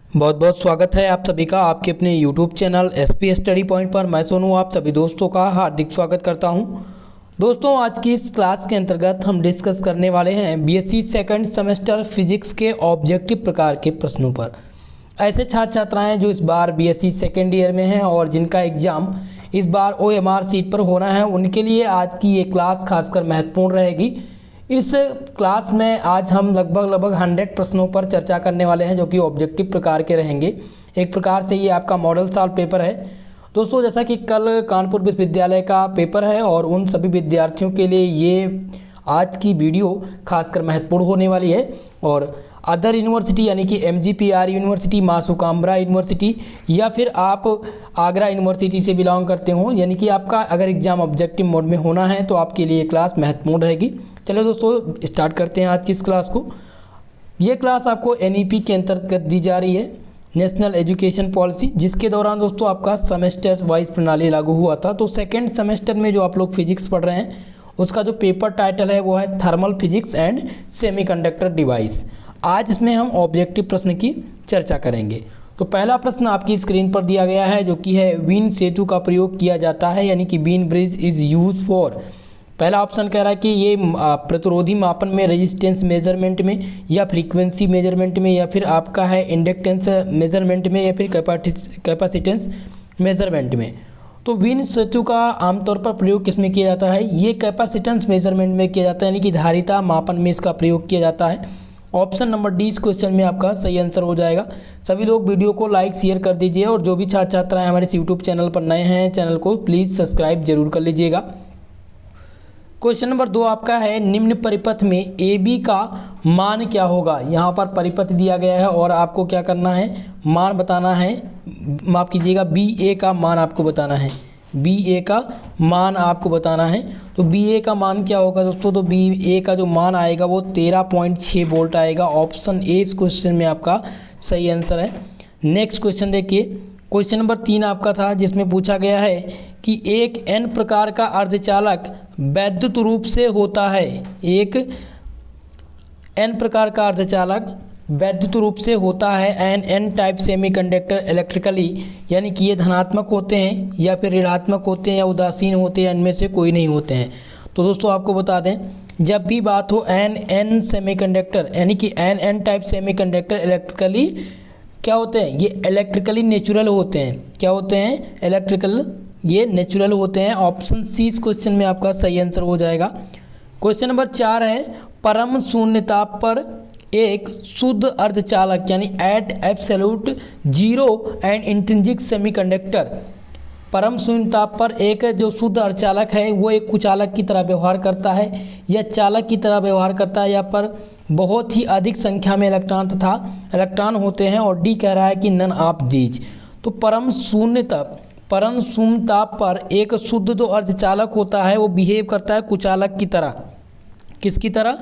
बहुत बहुत स्वागत है आप सभी का आपके अपने YouTube channel SP study point पर। मैं सोनू आप सभी दोस्तों का हार्दिक स्वागत करता हूं। दोस्तों आज की इस क्लास के अंतर्गत हम डिस्कस करने वाले हैं BSc सेकंड सेमेस्टर फिजिक्स के ऑब्जेक्टिव प्रकार के प्रश्नों पर। ऐसे छात्र छात्राएं जो इस बार BSc सेकेंड ईयर में हैं और जिनका एग्ज़ाम इस बार OMR सीट पर होना है, उनके लिए आज की ये क्लास खासकर महत्वपूर्ण रहेगी। इस क्लास में आज हम लगभग 100 प्रश्नों पर चर्चा करने वाले हैं जो कि ऑब्जेक्टिव प्रकार के रहेंगे। एक प्रकार से ये आपका मॉडल सॉल्व पेपर है। दोस्तों जैसा कि कल कानपुर विश्वविद्यालय का पेपर है और उन सभी विद्यार्थियों के लिए ये आज की वीडियो खासकर महत्वपूर्ण होने वाली है। और अदर यूनिवर्सिटी यानी कि MGPR यूनिवर्सिटी, मासूकाम्बरा यूनिवर्सिटी या फिर आप आगरा यूनिवर्सिटी से बिलोंग करते हो, यानी कि आपका अगर एग्ज़ाम ऑब्जेक्टिव मोड में होना है तो आपके लिए क्लास महत्वपूर्ण रहेगी। चलो दोस्तों स्टार्ट करते हैं आज की इस क्लास को। ये क्लास आपको NEP के अंतर्गत दी जा रही है, नेशनल एजुकेशन पॉलिसी, जिसके दौरान दोस्तों आपका सेमेस्टर वाइज प्रणाली लागू हुआ था। तो सेकेंड सेमेस्टर में जो आप लोग फिजिक्स पढ़ रहे हैं उसका जो पेपर टाइटल है वो है thermal physics and semiconductor device. आज इसमें हम ऑब्जेक्टिव प्रश्न की चर्चा करेंगे। तो पहला प्रश्न आपकी स्क्रीन पर दिया गया है जो कि है बीन सेतु का प्रयोग किया जाता है, यानी कि Wien bridge is use for. पहला ऑप्शन कह रहा है कि ये प्रतिरोधी मापन में, रेजिस्टेंस मेजरमेंट में, या फ्रीक्वेंसी मेजरमेंट में, या फिर आपका है इंडक्टेंस मेजरमेंट में, या फिर कैपेसिटेंस मेजरमेंट में। तो बीन सेतु का आमतौर पर प्रयोग किस में किया जाता है? ये कैपेसिटेंस मेजरमेंट में किया जाता है, यानी कि धारिता मापन में इसका प्रयोग किया जाता है। ऑप्शन नंबर डी इस क्वेश्चन में आपका सही आंसर हो जाएगा। सभी लोग वीडियो को लाइक शेयर कर दीजिए और जो भी छात्र छात्राएं हमारे यूट्यूब चैनल पर नए हैं चैनल को प्लीज़ सब्सक्राइब जरूर कर लीजिएगा। क्वेश्चन नंबर 2 आपका है निम्न परिपथ में AB का मान क्या होगा। यहाँ पर परिपथ दिया गया है और आपको क्या करना है, मान बताना है। माफ़ कीजिएगा, BA का मान आपको बताना है। BA का मान आपको बताना है। तो BA का मान क्या होगा दोस्तों? तो BA का जो मान आएगा वो 13.6 वोल्ट आएगा। ऑप्शन ए इस क्वेश्चन में आपका सही आंसर है। नेक्स्ट क्वेश्चन देखिए, क्वेश्चन नंबर 3 आपका था जिसमें पूछा गया है कि एक N प्रकार का अर्धचालक वैद्युत रूप से होता है। एक N प्रकार का अर्धचालक वैद्युत रूप से होता है। N टाइप सेमीकंडक्टर इलेक्ट्रिकली, यानी कि ये धनात्मक होते हैं या फिर ऋणात्मक होते हैं या उदासीन होते हैं, इनमें से कोई नहीं होते हैं। तो दोस्तों आपको बता दें, जब भी बात हो N सेमीकंडक्टर यानी कि N टाइप सेमीकंडक्टर इलेक्ट्रिकली क्या होते हैं? ये इलेक्ट्रिकली नेचुरल होते हैं। क्या होते हैं? इलेक्ट्रिकल, ये नेचुरल होते हैं। ऑप्शन सी इस क्वेश्चन में आपका सही आंसर हो जाएगा। क्वेश्चन नंबर 4 है परम शून्यताप पर एक शुद्ध अर्धचालक यानी at absolute zero and intrinsic semiconductor, परम शून्यताप पर एक जो शुद्ध अर्धचालक है वो एक कुचालक की तरह व्यवहार करता है या चालक की तरह व्यवहार करता है। यहाँ पर बहुत ही अधिक संख्या में इलेक्ट्रॉन होते हैं और डी कह रहा है कि नन ऑफ दीज। तो परम शून्यताप पर एक शुद्ध जो अर्धचालक होता है वो बिहेव करता है कुचालक की तरह। किसकी तरह?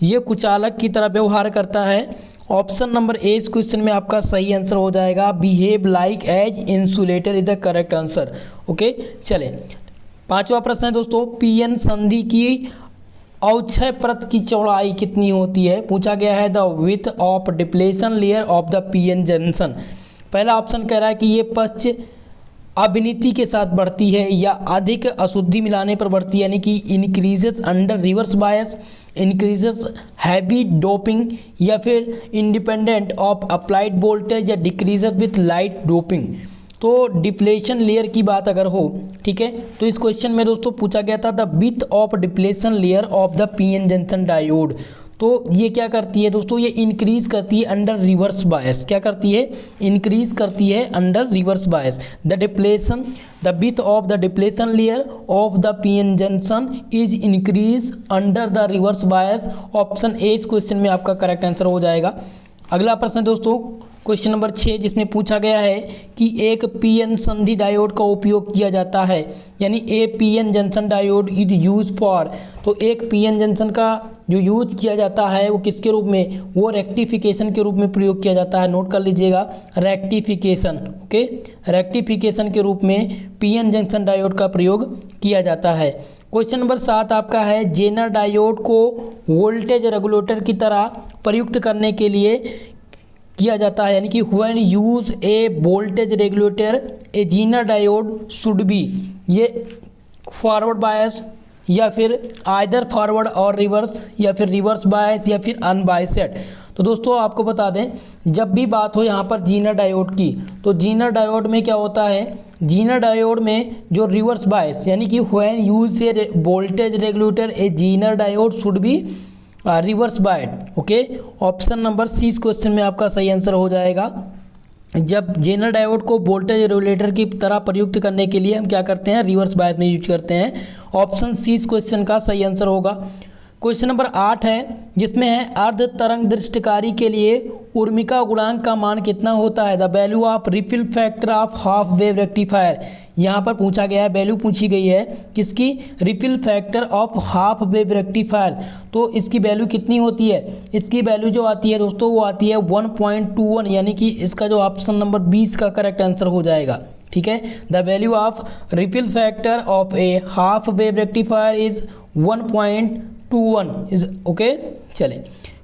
ये कुचालक की तरह व्यवहार करता है। ऑप्शन नंबर ए इस क्वेश्चन में आपका सही आंसर हो जाएगा। Behave like as insulator is the correct answer. Okay, चले 5वां प्रश्न है दोस्तों, PN संधि की अवक्षय परत की चौड़ाई कितनी होती है? पूछा गया है the width of depletion layer of the PN junction. पहला ऑप्शन कह रहा है कि ये पश्च अभिनीति के साथ बढ़ती है या अधिक अशुद्धि मिलाने पर बढ़ती है, यानी कि increases under reverse bias, increases heavy doping, या फिर इंडिपेंडेंट ऑफ अप्लाइड वोल्टेज, या डिक्रीजेस विथ लाइट डोपिंग। तो डिप्लेशन लेयर की बात अगर हो, ठीक है, तो इस क्वेश्चन में दोस्तों पूछा गया था the width of depletion layer of the PN junction diode. तो ये क्या करती है दोस्तों? ये इंक्रीज करती है अंडर रिवर्स बायस। क्या करती है? इंक्रीज करती है under reverse bias. The width of the depletion layer of the PN junction is increase under the reverse bias. Option A इस क्वेश्चन में आपका करेक्ट आंसर हो जाएगा। अगला प्रश्न दोस्तों क्वेश्चन नंबर 6 जिसमें पूछा गया है कि एक PN संधि डायोड का उपयोग किया जाता है, यानी ए PN junction diode is use for. तो एक PN जंक्शन का जो यूज किया जाता है वो किसके रूप में? वो रेक्टिफिकेशन के रूप में प्रयोग किया जाता है। नोट कर लीजिएगा, रेक्टिफिकेशन। ओके, रेक्टिफिकेशन के रूप में PN जंक्शन डायोड का प्रयोग किया जाता है। क्वेश्चन नंबर 7 आपका है जेनर डायोड को वोल्टेज रेगुलेटर की तरह प्रयुक्त करने के लिए किया जाता है, यानी कि when use a voltage regulator a Zener diode should B, ये फॉरवर्ड बायस या फिर आइदर फॉरवर्ड और रिवर्स या फिर रिवर्स बायस या फिर अनबायसेड। तो दोस्तों आपको बता दें, जब भी बात हो यहाँ पर जीनर डायोड की, तो जीनर डायोड में क्या होता है, जीनर डायोड में जो रिवर्स बायस यानी कि when use a voltage regulator a Zener diode should be reverse biased. Okay, option number C इस क्वेश्चन में आपका सही आंसर हो जाएगा। जब जेनर डायोड को वोल्टेज रेगुलेटर की तरह प्रयुक्त करने के लिए हम क्या करते हैं, रिवर्स बायस में यूज करते हैं। ऑप्शन सी इस क्वेश्चन का सही आंसर होगा। क्वेश्चन नंबर 8 है, जिसमें है अर्ध तरंग दृष्टिकारी के लिए उर्मिका गुणांक का मान कितना होता है, the value of refill factor of half wave rectifier. यहाँ पर पूछा गया है, वैल्यू पूछी गई है किसकी, refill factor of half wave rectifier. तो इसकी वैल्यू कितनी होती है, इसकी वैल्यू जो आती है दोस्तों वो आती है 1.21, यानी कि इसका जो ऑप्शन नंबर 20 का करेक्ट आंसर हो जाएगा। ठीक है, the value of refill factor of A half wave rectifier is 1.21 is okay. चले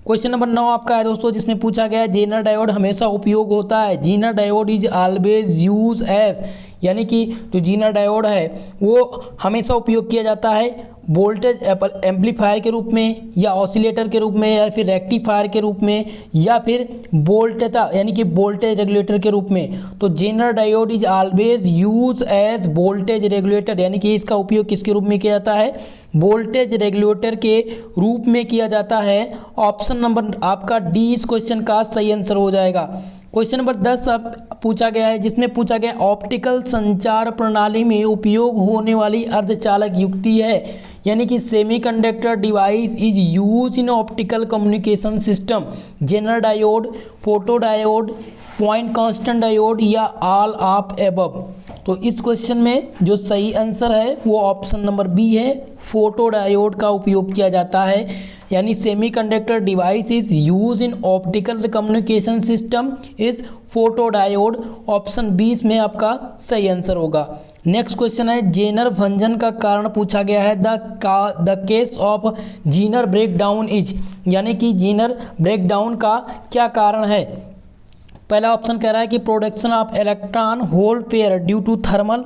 क्वेश्चन नंबर 9 आपका है दोस्तों, जिसमें पूछा गया है जेनर डायोड हमेशा उपयोग होता है, Zener diode is always use as, यानी कि जो जीनर डायोड है वो हमेशा उपयोग किया जाता है वोल्टेज एम्पलीफायर के रूप में या ऑसिलेटर के रूप में या फिर रेक्टिफायर के रूप में या फिर वोल्टेज यानी कि वोल्टेज रेगुलेटर के रूप में। तो Zener diode is always use as voltage regulator, यानी कि इसका उपयोग किसके रूप में किया जाता है, वोल्टेज रेगुलेटर के रूप में किया जाता है। ऑप्शन नंबर आपका डी इस क्वेश्चन का सही आंसर हो जाएगा। क्वेश्चन नंबर 10 अब पूछा गया है, जिसमें पूछा गया ऑप्टिकल संचार प्रणाली में उपयोग होने वाली अर्धचालक युक्ति है, यानी कि semiconductor device is use in optical communication system, Zener diode, photo diode, point constant diode या ऑल ऑफ एबव। तो इस क्वेश्चन में जो सही आंसर है वो ऑप्शन नंबर बी है, फोटो डायोड का उपयोग किया जाता है, यानी semiconductor device is use in optical communication system is photo diode. Option 20 में आपका सही आंसर होगा। नेक्स्ट क्वेश्चन है, जेनर भंजन का कारण पूछा गया है, the case of Zener breakdown is, यानी कि जीनर ब्रेकडाउन का क्या कारण है। पहला ऑप्शन कह रहा है कि production of electron hole pair due to thermal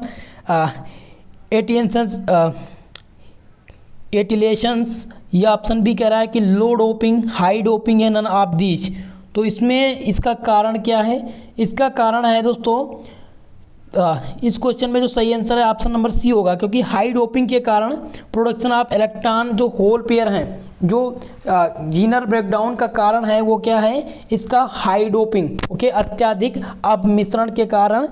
agitations, या ऑप्शन बी कह रहा है कि लो डोपिंग, हाई डोपिंग या नन ऑफ दीज। तो इसमें इसका कारण क्या है, इसका कारण है दोस्तों इस क्वेश्चन में जो सही आंसर है ऑप्शन नंबर सी होगा, क्योंकि हाई डोपिंग के कारण प्रोडक्शन ऑफ इलेक्ट्रॉन जो होल पेयर हैं, जो जीनर ब्रेकडाउन का कारण है वो क्या है, इसका हाई डोपिंग, ओके, अत्यधिक अपमिश्रण के कारण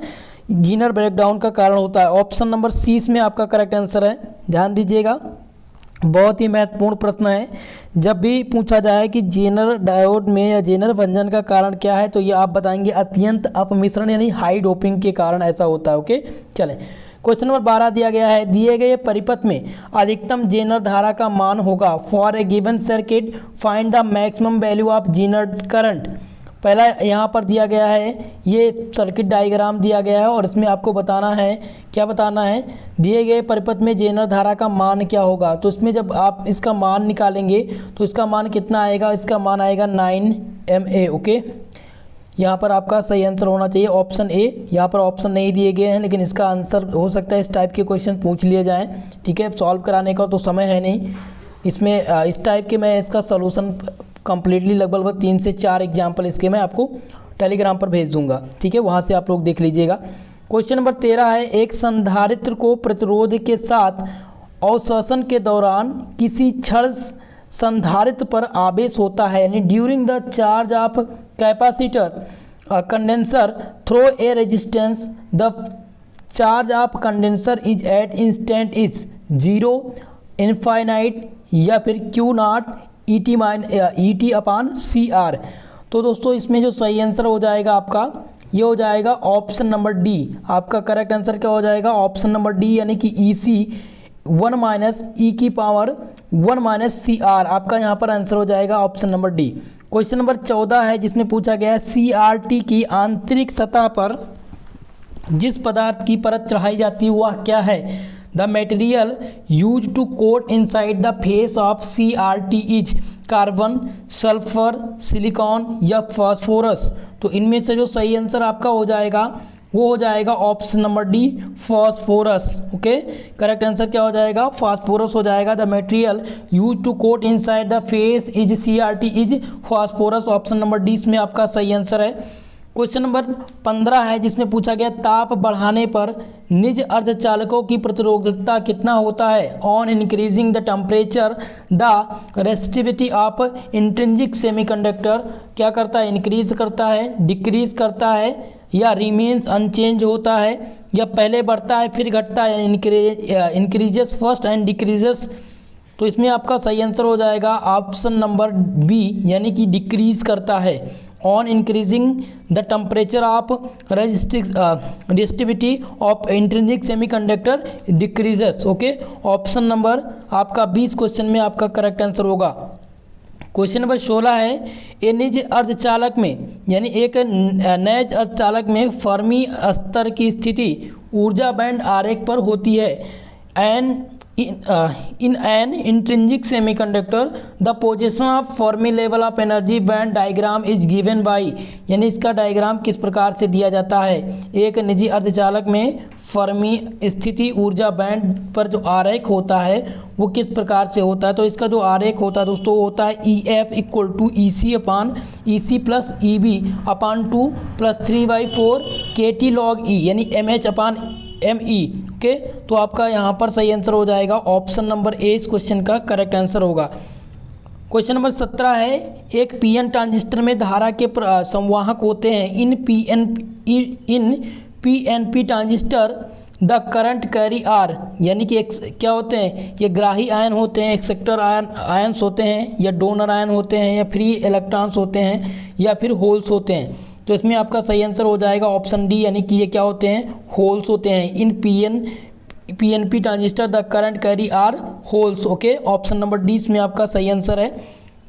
जीनर ब्रेकडाउन का कारण होता है। ऑप्शन नंबर सी इसमें आपका करेक्ट आंसर है। ध्यान दीजिएगा, बहुत ही महत्वपूर्ण प्रश्न है। जब भी पूछा जाए कि जेनर डायोड में या जेनर भंजन का कारण क्या है, तो ये आप बताएंगे अत्यंत अपमिश्रण यानी हाई डोपिंग के कारण ऐसा होता है। ओके, चलें क्वेश्चन नंबर 12 दिया गया है, दिए गए परिपथ में अधिकतम जेनर धारा का मान होगा for a given circuit, find the maximum value of Zener current. पहला यहाँ पर दिया गया है, ये सर्किट डायग्राम दिया गया है और इसमें आपको बताना है, क्या बताना है, दिए गए परिपथ में जेनर धारा का मान क्या होगा। तो इसमें जब आप इसका मान निकालेंगे तो इसका मान कितना आएगा, इसका मान आएगा 9 MA। ओके, यहाँ पर आपका सही आंसर होना चाहिए ऑप्शन ए। यहाँ पर ऑप्शन नहीं दिए गए हैं, लेकिन इसका आंसर हो सकता है इस टाइप के क्वेश्चन पूछ लिए जाएँ। ठीक है, सॉल्व कराने का तो समय है नहीं इसमें, इस टाइप के मैं इसका सॉल्यूशन कंप्लीटली लगभग 3 से 4 एग्जाम्पल इसके मैं आपको टेलीग्राम पर भेज दूंगा। ठीक है, वहाँ से आप लोग देख लीजिएगा। क्वेश्चन नंबर 13 है, एक संधारित्र को प्रतिरोध के साथ अवशोषण के दौरान किसी क्षण संधारित्र पर आवेश होता है, यानी during the charge of capacitor condenser through a resistance, the charge of condenser is at instant is 0, infinite या फिर Q0 ET अपॉन CR। तो दोस्तों इसमें जो सही आंसर हो जाएगा आपका, ये हो जाएगा ऑप्शन नंबर डी। आपका करेक्ट आंसर क्या हो जाएगा, ऑप्शन नंबर डी, यानी कि EC 1 माइनस E की पावर 1 माइनस CR। आपका यहाँ पर आंसर हो जाएगा option number D. Question number 14 है, जिसमें पूछा गया है CRT की आंतरिक सतह पर जिस पदार्थ की परत चढ़ाई जाती है वह क्या है। The material use to coat inside the face of CRT is carbon, sulphur, silicon या फास्फोरस। तो इनमें से जो सही आंसर आपका हो जाएगा वो हो जाएगा option number D, phosphorus. Okay, correct answer क्या हो जाएगा? फास्फोरस हो जाएगा। The material use to coat inside the face is CRT is phosphorus. Option number D इसमें आपका सही आंसर है। क्वेश्चन नंबर 15 है जिसमें पूछा गया ताप बढ़ाने पर निज अर्धचालकों की प्रतिरोधकता कितना होता है? On increasing the temperature the resistivity of intrinsic semiconductor क्या करता है? इंक्रीज करता है, डिक्रीज करता है, या रिमेन्स अनचेंज होता है, या पहले बढ़ता है फिर घटता है? Increases first and decreases. तो इसमें आपका सही आंसर हो जाएगा ऑप्शन नंबर बी, यानी कि डिक्रीज करता है। On increasing the temperature of resistivity of intrinsic semiconductor decreases. Okay, option number आपका 20 क्वेश्चन में आपका करेक्ट आंसर होगा। क्वेश्चन नंबर 16 है ए निज अर्धचालक में, यानी एक नैज अर्धचालक में फर्मी स्तर की स्थिति ऊर्जा बैंड आरेख पर होती है। in an intrinsic semiconductor the position of Fermi level of energy band diagram is given by, यानी इसका डायग्राम किस प्रकार से दिया जाता है? एक निजी अर्धचालक में फर्मी स्थिति ऊर्जा बैंड पर जो आरेख होता है वो किस प्रकार से होता है? तो इसका जो आरेख होता है दोस्तों होता है EF equal to EC upon EC plus EB upon 2 plus 3/4 KT log E, यानी MH अपान ME। ओके, तो आपका यहाँ पर सही आंसर हो जाएगा ऑप्शन नंबर ए इस क्वेश्चन का करेक्ट आंसर होगा। क्वेश्चन नंबर 17 है एक PN ट्रांजिस्टर में धारा के संवाहक होते हैं। In PNP transistor the current carry are, यानी कि क्या होते हैं? ये ग्राही आयन होते हैं, एक्सेप्टर आयन्स होते हैं, या डोनर आयन होते हैं, या फ्री इलेक्ट्रॉन्स होते हैं, या फिर होल्स होते हैं। तो इसमें आपका सही आंसर हो जाएगा ऑप्शन डी, यानी कि ये क्या होते हैं? होल्स होते हैं। In PNP transistor the current carry are holes. Okay, option number D इसमें आपका सही आंसर है।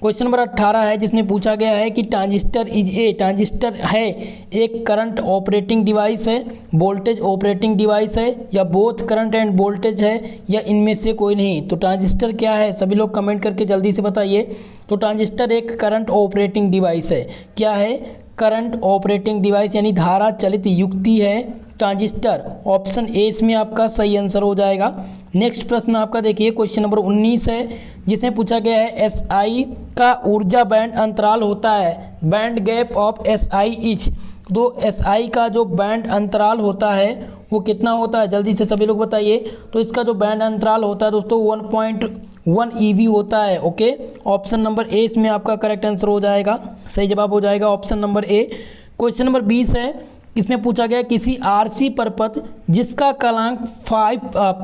क्वेश्चन नंबर 18 है जिसमें पूछा गया है कि ट्रांजिस्टर है एक करंट ऑपरेटिंग डिवाइस है, वोल्टेज ऑपरेटिंग डिवाइस है, या बोथ करंट एंड वोल्टेज है, या इनमें से कोई नहीं। तो ट्रांजिस्टर क्या है? सभी लोग कमेंट करके जल्दी से बताइए। तो ट्रांजिस्टर एक करंट ऑपरेटिंग डिवाइस है। क्या है? करंट ऑपरेटिंग डिवाइस, यानी धारा चलित युक्ति है ट्रांजिस्टर। ऑप्शन ए इसमें आपका सही आंसर हो जाएगा। नेक्स्ट प्रश्न आपका देखिए क्वेश्चन नंबर 19 है जिसमें पूछा गया है SI का ऊर्जा बैंड अंतराल होता है। Band gap of SI is, तो SI का जो बैंड अंतराल होता है वो कितना होता है? जल्दी से सभी लोग बताइए। तो इसका जो बैंड अंतराल होता है दोस्तों 1.1 EV होता है। ओके, ऑप्शन नंबर ए इसमें आपका करेक्ट आंसर हो जाएगा, सही जवाब हो जाएगा ऑप्शन नंबर ए। क्वेश्चन नंबर 20 है इसमें पूछा गया किसी RC परपथ जिसका कलांक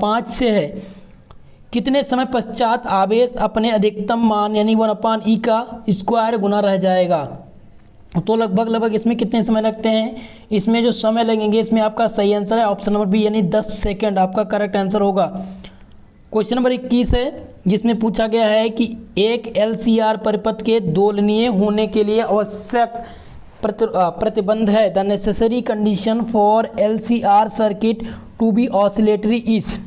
5 से है कितने समय पश्चात आवेश अपने अधिकतम मान यानी 1/E का स्क्वायर गुना रह जाएगा? तो लगभग इसमें कितने समय लगते हैं? इसमें जो समय लगेंगे इसमें आपका सही आंसर है ऑप्शन नंबर बी, यानी 10 सेकंड आपका करेक्ट आंसर होगा। क्वेश्चन नंबर 21 है जिसमें पूछा गया है कि एक LCR परिपथ के दोलनीय होने के लिए आवश्यक प्रतिबंध है। The necessary condition for LCR circuit to be oscillatory is,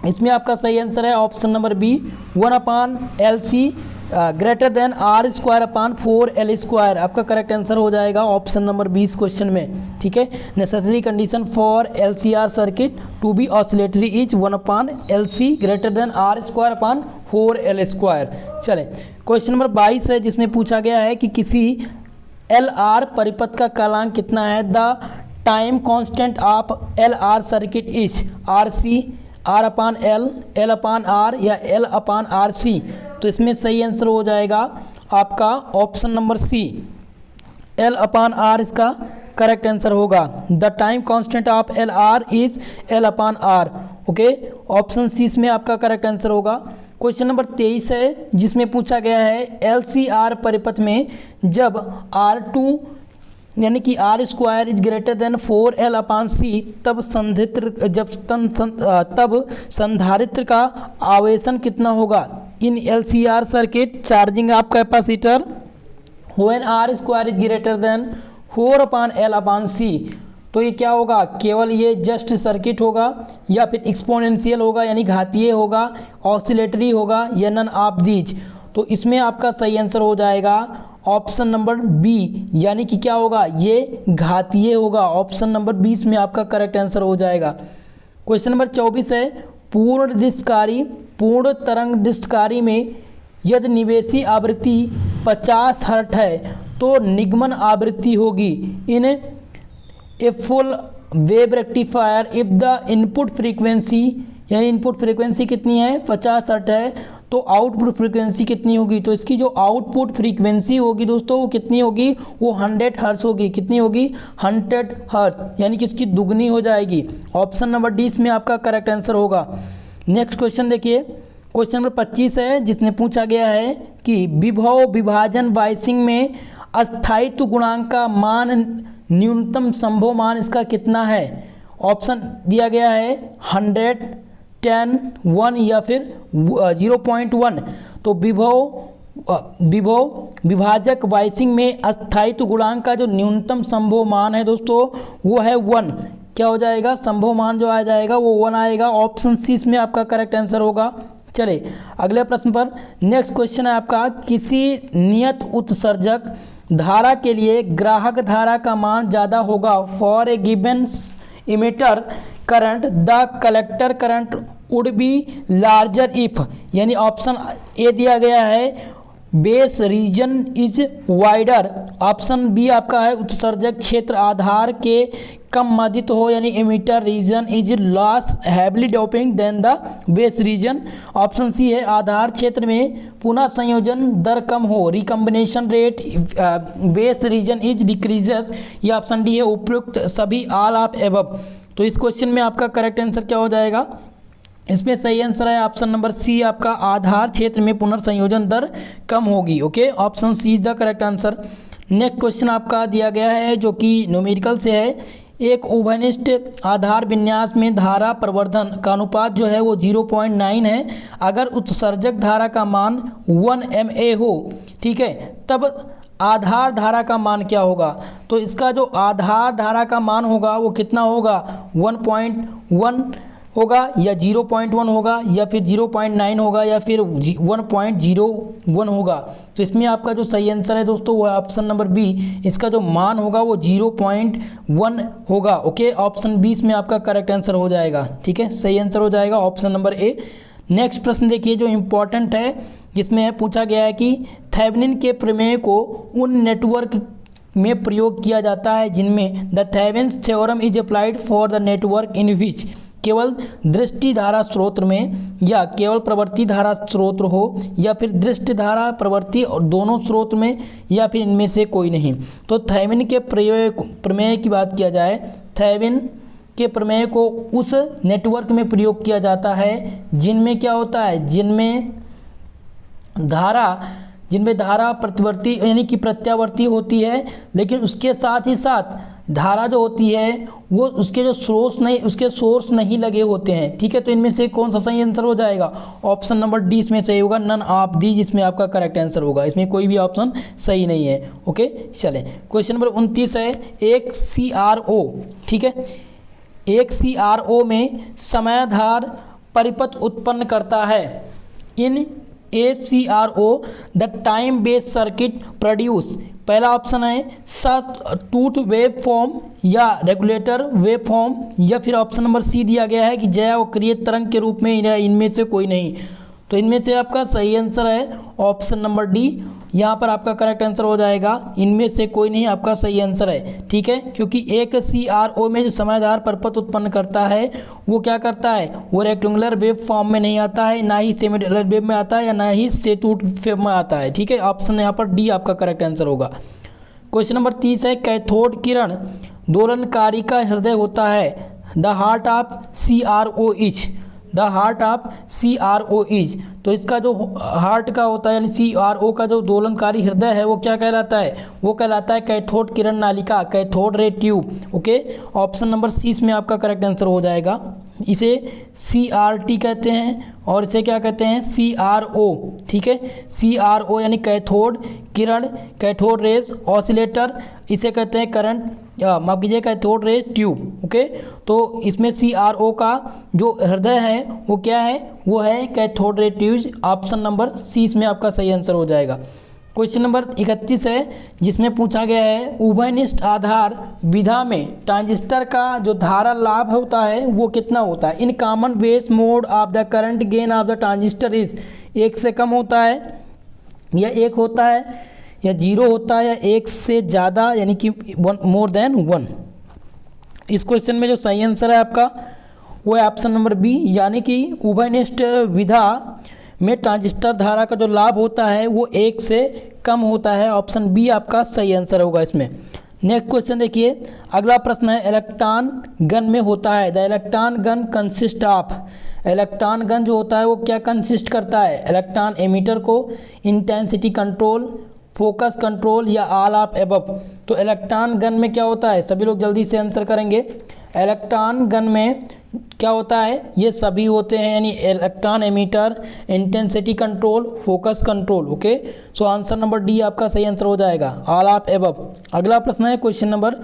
इसमें आपका सही आंसर है option number B 1/LC greater than R²/4L²। आपका करेक्ट आंसर हो जाएगा ऑप्शन नंबर 20 क्वेश्चन में। ठीक है, necessary condition for LCR circuit to be oscillatory is 1/LC greater than R²/4L²। चले क्वेश्चन नंबर 22 है जिसमें पूछा गया है कि किसी LR परिपथ का कालांक कितना है? The time constant of LR circuit is RC, R/L, L/R या L/RC। तो इसमें सही आंसर हो जाएगा आपका ऑप्शन नंबर सी, L/R इसका करेक्ट आंसर होगा। The time constant of LR is L/R। Okay, option C इसमें आपका करेक्ट आंसर होगा। क्वेश्चन नंबर 23 है जिसमें पूछा गया है LCR परिपथ में जब R2 यानी कि R² is greater than 4L/C तब संधारित्र का आवेशन कितना होगा? इन LCR circuit charging of capacitor when R² is greater than 4/L/C। तो ये क्या होगा? केवल ये जस्ट सर्किट होगा, या फिर एक्सपोनेंशियल होगा यानी घातीय होगा, ऑसिलेटरी होगा, या नन ऑफ दीज। तो इसमें आपका सही आंसर हो जाएगा ऑप्शन नंबर बी, यानी कि क्या होगा, ये घातीय होगा। ऑप्शन नंबर 20 में आपका करेक्ट आंसर हो जाएगा। क्वेश्चन नंबर 24 है, पूर्ण तरंग डिस्ककारी में यदि निवेशी आवृत्ति 50 हर्ट्ज है तो निगमन आवृत्ति होगी in a full wave rectifier if the input frequency, यानी इनपुट फ्रीक्वेंसी कितनी है, 50 हर्ट्ज है, तो आउटपुट फ्रीक्वेंसी कितनी होगी, तो इसकी जो आउटपुट फ्रीक्वेंसी होगी दोस्तों वो कितनी होगी, वो 100 हर्ट्ज होगी। कितनी होगी, 100 हर्ट्ज, यानी कि इसकी दुगनी हो जाएगी। ऑप्शन नंबर डी इसमें आपका करेक्ट आंसर होगा। नेक्स्ट क्वेश्चन देखिए, क्वेश्चन नंबर 25 है, जिसमें पूछा गया है कि विभव विभाजन बाइसिंग में अस्थायित्व गुणांक का मान, न्यूनतम संभव मान इसका कितना है। ऑप्शन दिया गया है 100, 10, 1 या फिर 0.1। तो विभव विभाजक वाइसिंग में अस्थायित्व गुणांक का जो न्यूनतम संभव मान है दोस्तों वो है 1। क्या हो जाएगा, संभव मान जो आ जाएगा वो 1 आएगा। ऑप्शन सी इसमें आपका करेक्ट आंसर होगा। चले अगले प्रश्न पर। नेक्स्ट क्वेश्चन है आपका, किसी नियत उत्सर्जक धारा के लिए ग्राहक धारा का मान ज़्यादा होगा for a given emitter current the collector current would be larger if, यानी ऑप्शन ए दिया गया है base region is wider. Option B आपका है उत्सर्जक क्षेत्र आधार के कम मदित हो, यानी emitter region is less heavily doping than the base region. Option C है आधार क्षेत्र में पुनः संयोजन दर कम हो, recombination rate base region is decreases. ये ऑप्शन डी है उपयुक्त सभी ऑल ऑफ एबव। तो इस क्वेश्चन में आपका करेक्ट आंसर क्या हो जाएगा, इसमें सही आंसर है ऑप्शन नंबर सी, आपका आधार क्षेत्र में पुनर्संयोजन दर कम होगी। Okay, option C is the correct answer. Next question आपका दिया गया है जो कि न्यूमेरिकल से है, एक उभयनिष्ठ आधार विन्यास में धारा प्रवर्धन का अनुपात जो है वो 0.9 है। अगर उत्सर्जक धारा का मान 1 MA हो, ठीक है, तब आधार धारा का मान क्या होगा। तो इसका जो आधार धारा का मान होगा वो कितना होगा, 1.1 होगा या 0.1 होगा या फिर 0.9 होगा या फिर 1.01 होगा। तो इसमें आपका जो सही आंसर है दोस्तों वो ऑप्शन नंबर बी, इसका जो मान होगा वो 0.1 होगा। ओके, ऑप्शन बी इसमें आपका करेक्ट आंसर हो जाएगा। ठीक है, सही आंसर हो जाएगा ऑप्शन नंबर ए। नेक्स्ट प्रश्न देखिए जो इम्पोर्टेंट है, जिसमें पूछा गया है कि थेवेनिन के प्रमेय को उन नेटवर्क में प्रयोग किया जाता है जिनमें the Thevenin's theorem is applied for the network in which केवल दृष्टि धारा स्रोत में या केवल प्रवृत्ति धारा स्रोत हो या फिर दृष्टि धारा प्रवृत्ति और दोनों स्रोत में या फिर इनमें से कोई नहीं। तो थेवेनिन के प्रमेय की बात किया जाए, थेवेनिन के प्रमेय को उस नेटवर्क में प्रयोग किया जाता है जिनमें क्या होता है, जिनमें धारा प्रतिवर्ती यानी कि प्रत्यावर्ती होती है, लेकिन उसके साथ ही साथ धारा जो होती है वो उसके सोर्स नहीं लगे होते हैं। ठीक है, तो इनमें से कौन सा सही आंसर हो जाएगा, ऑप्शन नंबर डी इसमें सही होगा, नन ऑफ दी, जिसमें आपका करेक्ट आंसर होगा। इसमें कोई भी ऑप्शन सही नहीं है। ओके, चले क्वेश्चन नंबर 29 है, एक CRO, ठीक है, एक CRO में समयाधार परिपथ उत्पन्न करता है। इन ACRO the time based circuit produce, पहला ऑप्शन है टूथ वेव फॉर्म या रेगुलेटर वेव फॉर्म, या फिर ऑप्शन नंबर सी दिया गया है कि जया और क्रिय तरंग के रूप में इनमें से कोई नहीं। तो इनमें से आपका सही आंसर है ऑप्शन नंबर डी, यहाँ पर आपका करेक्ट आंसर हो जाएगा, इनमें से कोई नहीं आपका सही आंसर है। ठीक है, क्योंकि एक CRO में जो समयाधार परिपथ उत्पन्न करता है वो क्या करता है, वो रेक्टेंगुलर वेव फॉर्म में नहीं आता है, ना ही सेमी वेव में आता है या ना ही सेटूट वेव में आता है। ठीक है, ऑप्शन यहाँ पर डी आपका करेक्ट आंसर होगा। क्वेश्चन नंबर 30 है, कैथोड किरण दोलनकारी का हृदय होता है। The heart of CRO is, the heart of CRO is, तो इसका जो हार्ट का होता है यानी CRO का जो दोलनकारी हृदय है वो क्या कहलाता है, वो कहलाता है कैथोड किरण नालिका, cathode ray tube. Okay, option number C इसमें आपका करेक्ट आंसर हो जाएगा। इसे CRT कहते हैं और इसे क्या कहते हैं, CRO। ठीक है, CRO यानी कैथोड किरण, कैथोड रेज ऑसिलेटर, इसे कहते हैं करंट माफ कीजिए कैथोड रे ट्यूब। ओके, तो इसमें CRO का जो हृदय है वो क्या है, वो है cathode ray tube. Option number C इसमें आपका सही आंसर हो जाएगा। क्वेश्चन नंबर 31 है जिसमें पूछा गया है उभयनिष्ठ आधार विधा में ट्रांजिस्टर का जो धारा लाभ होता है वो कितना होता है। In common base mode of the current gain of the transistor is, एक से कम होता है या एक होता है या जीरो होता है या एक से ज़्यादा यानी कि मोर देन वन। इस क्वेश्चन में जो सही आंसर है आपका वो है ऑप्शन नंबर बी, यानी कि उभयनिष्ठ विधा में ट्रांजिस्टर धारा का जो लाभ होता है वो एक से कम होता है। ऑप्शन बी आपका सही आंसर होगा इसमें। नेक्स्ट क्वेश्चन देखिए, अगला प्रश्न है इलेक्ट्रॉन गन में होता है। The electron gun consist of, electron gun जो होता है वो क्या कंसिस्ट करता है। इलेक्ट्रॉन एमीटर को, इंटेंसिटी कंट्रोल, फोकस कंट्रोल या ऑल ऑफ एबव। तो इलेक्ट्रॉन गन में क्या होता है, सभी लोग जल्दी से आंसर करेंगे। इलेक्ट्रॉन गन में क्या होता है, ये सभी होते हैं, यानी electron emitter, intensity control, focus control. Okay, so answer number D आपका सही आंसर हो जाएगा, ऑल ऑफ एबव। अगला प्रश्न है क्वेश्चन नंबर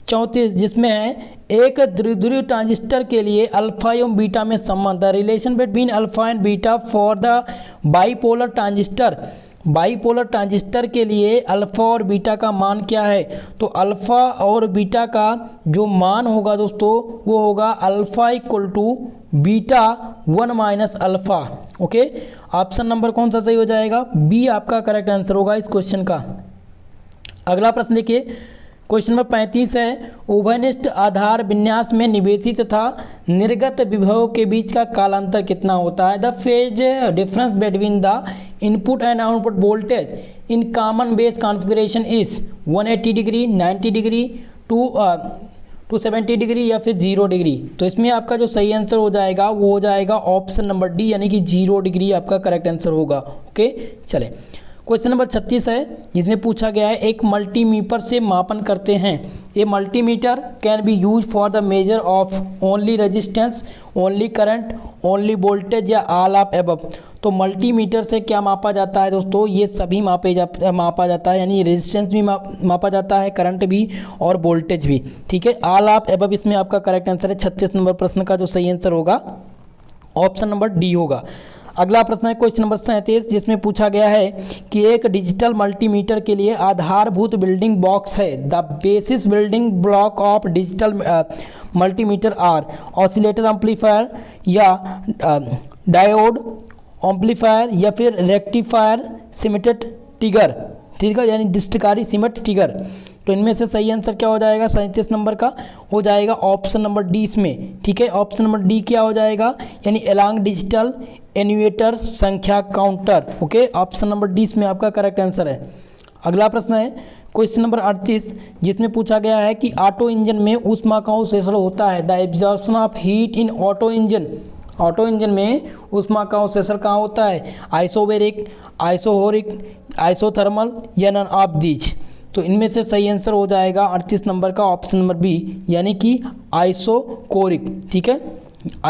34 जिसमें है एक द्विध्रुवीय ट्रांजिस्टर के लिए अल्फा एवं बीटा में संबंध। The relation between alpha and beta for the bipolar transistor. Bipolar transistor के लिए अल्फ़ा और बीटा का मान क्या है। तो अल्फ़ा और बीटा का जो मान होगा दोस्तों वो होगा alpha equal to beta 1 minus alpha. Okay, option number कौन सा सही हो जाएगा, बी आपका करेक्ट आंसर होगा इस क्वेश्चन का। अगला प्रश्न देखिए, क्वेश्चन नंबर 35 है उभयनिष्ठ आधार विन्यास में निवेशित तथा निर्गत विभव के बीच का कालांतर कितना होता है। The phase difference between the input and output voltage in common base configuration is 180 degree, 90 degree, 270 degree या फिर 0 डिग्री। तो इसमें आपका जो सही आंसर हो जाएगा वो हो जाएगा ऑप्शन नंबर डी, यानी कि 0 डिग्री आपका करेक्ट आंसर होगा। ओके, चले क्वेश्चन नंबर 36 है जिसमें पूछा गया है एक मल्टीमीटर से मापन करते हैं। ये multimeter can be use for the measure of only resistance, only current, only voltage या ऑल ऑफ एबव। तो मल्टीमीटर से क्या मापा जाता है दोस्तों, ये सभी मापा जाता है, यानी रेजिस्टेंस भी मापा जाता है, करंट भी और वोल्टेज भी। ठीक है, ऑल ऑफ एबव इसमें आपका करेक्ट आंसर है। 36 नंबर प्रश्न का जो सही आंसर होगा ऑप्शन नंबर डी होगा। अगला प्रश्न है क्वेश्चन नंबर 37 जिसमें पूछा गया है कि एक डिजिटल मल्टीमीटर के लिए आधारभूत बिल्डिंग ब्लॉक्स है। The basis building block of digital multimeter are oscillator amplifier या डायोड एम्पलीफायर या फिर रेक्टिफायर सिमेटेड ट्रिगर। ठीक है, यानी डिस्टकारी सिमट ट्रिगर। तो इनमें से सही आंसर क्या हो जाएगा, 37 नंबर का हो जाएगा ऑप्शन नंबर डी इसमें। ठीक है, ऑप्शन नंबर डी क्या हो जाएगा, यानी एलॉन्ग डिजिटल एन्यूएटर संख्या counter. Okay, option number D इसमें आपका करेक्ट आंसर है। अगला प्रश्न है क्वेश्चन नंबर 38 जिसमें पूछा गया है कि ऑटो इंजन में ऊष्मा का अवशोषण होता है। The absorption of heat in auto engine, auto engine में ऊष्मा का अवशोषण कहाँ होता है, आइसोबैरिक, आइसोहोरिक, आइसोथर्मल या नन ऑफ दीज। तो इनमें से सही आंसर हो जाएगा 38 नंबर का ऑप्शन नंबर बी, यानी कि आइसोकोरिक। ठीक है,